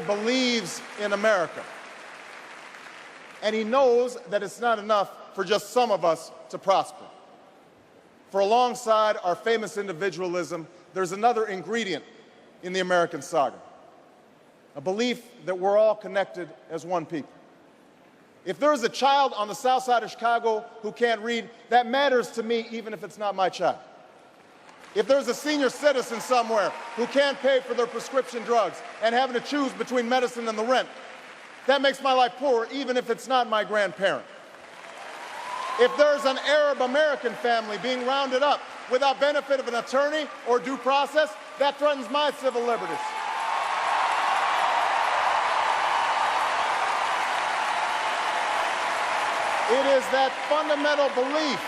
believes in America. And he knows that it's not enough for just some of us to prosper. For alongside our famous individualism, there's another ingredient in the American saga, a belief that we're all connected as one people. If there's a child on the south side of Chicago who can't read, that matters to me even if it's not my child. If there's a senior citizen somewhere who can't pay for their prescription drugs and having to choose between medicine and the rent, that makes my life poorer even if it's not my grandparent. If there's an Arab American family being rounded up without benefit of an attorney or due process, that threatens my civil liberties. It is that fundamental belief.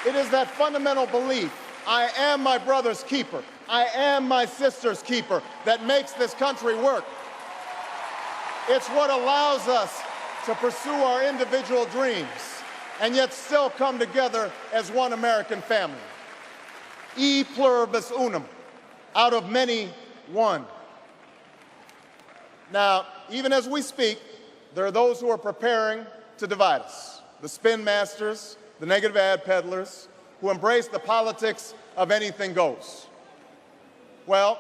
It is that fundamental belief, I am my brother's keeper, I am my sister's keeper, that makes this country work. It's what allows us to pursue our individual dreams and yet still come together as one American family. E pluribus unum, out of many, one. Now, even as we speak, there are those who are preparing to divide us. The spin masters, the negative ad peddlers, who embrace the politics of anything goes. Well,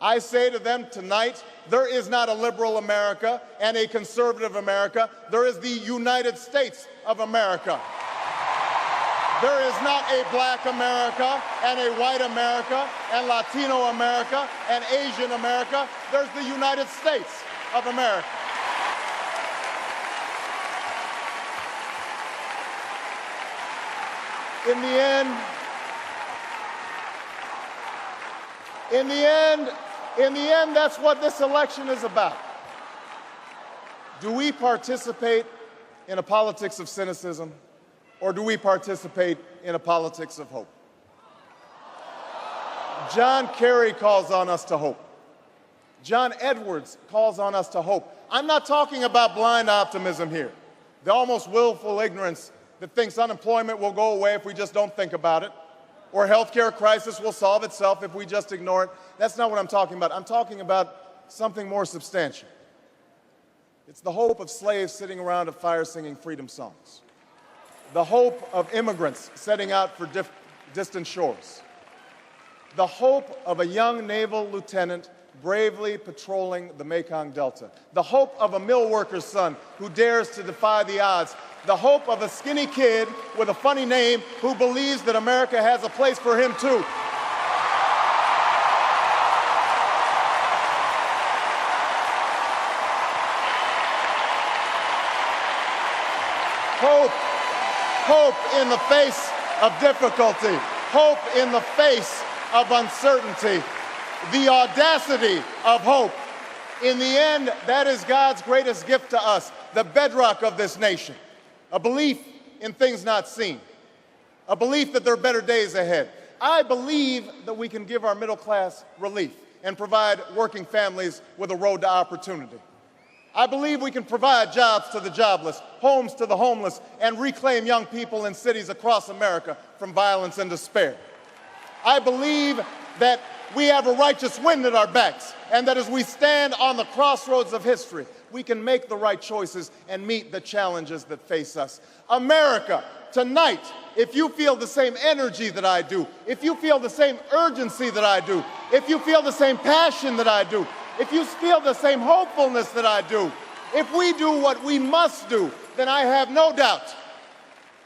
I say to them tonight, there is not a liberal America and a conservative America. There is the United States of America. There is not a black America and a white America and Latino America and Asian America. There's the United States of America. In the end, that's what this election is about. Do we participate in a politics of cynicism, or do we participate in a politics of hope? John Kerry calls on us to hope. John Edwards calls on us to hope. I'm not talking about blind optimism here, the almost willful ignorance that thinks unemployment will go away if we just don't think about it, or healthcare crisis will solve itself if we just ignore it. That's not what I'm talking about. I'm talking about something more substantial. It's the hope of slaves sitting around a fire singing freedom songs. The hope of immigrants setting out for distant shores. The hope of a young naval lieutenant bravely patrolling the Mekong Delta. The hope of a mill worker's son who dares to defy the odds. The hope of a skinny kid with a funny name who believes that America has a place for him too. Hope in the face of difficulty. Hope in the face of uncertainty. The audacity of hope. In the end, that is God's greatest gift to us, the bedrock of this nation. A belief in things not seen. A belief that there are better days ahead. I believe that we can give our middle class relief and provide working families with a road to opportunity. I believe we can provide jobs to the jobless, homes to the homeless, and reclaim young people in cities across America from violence and despair. I believe that we have a righteous wind at our backs, and that as we stand on the crossroads of history, we can make the right choices and meet the challenges that face us. America, tonight, if you feel the same energy that I do, if you feel the same urgency that I do, if you feel the same passion that I do, if you feel the same hopefulness that I do, if we do what we must do, then I have no doubt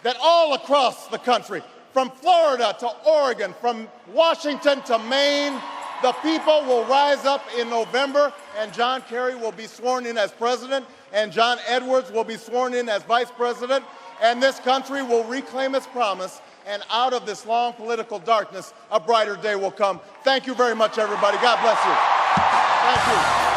that all across the country, from Florida to Oregon, from Washington to Maine, the people will rise up in November, and John Kerry will be sworn in as president, and John Edwards will be sworn in as vice president, and this country will reclaim its promise, and out of this long political darkness, a brighter day will come. Thank you very much, everybody. God bless you. Thank you.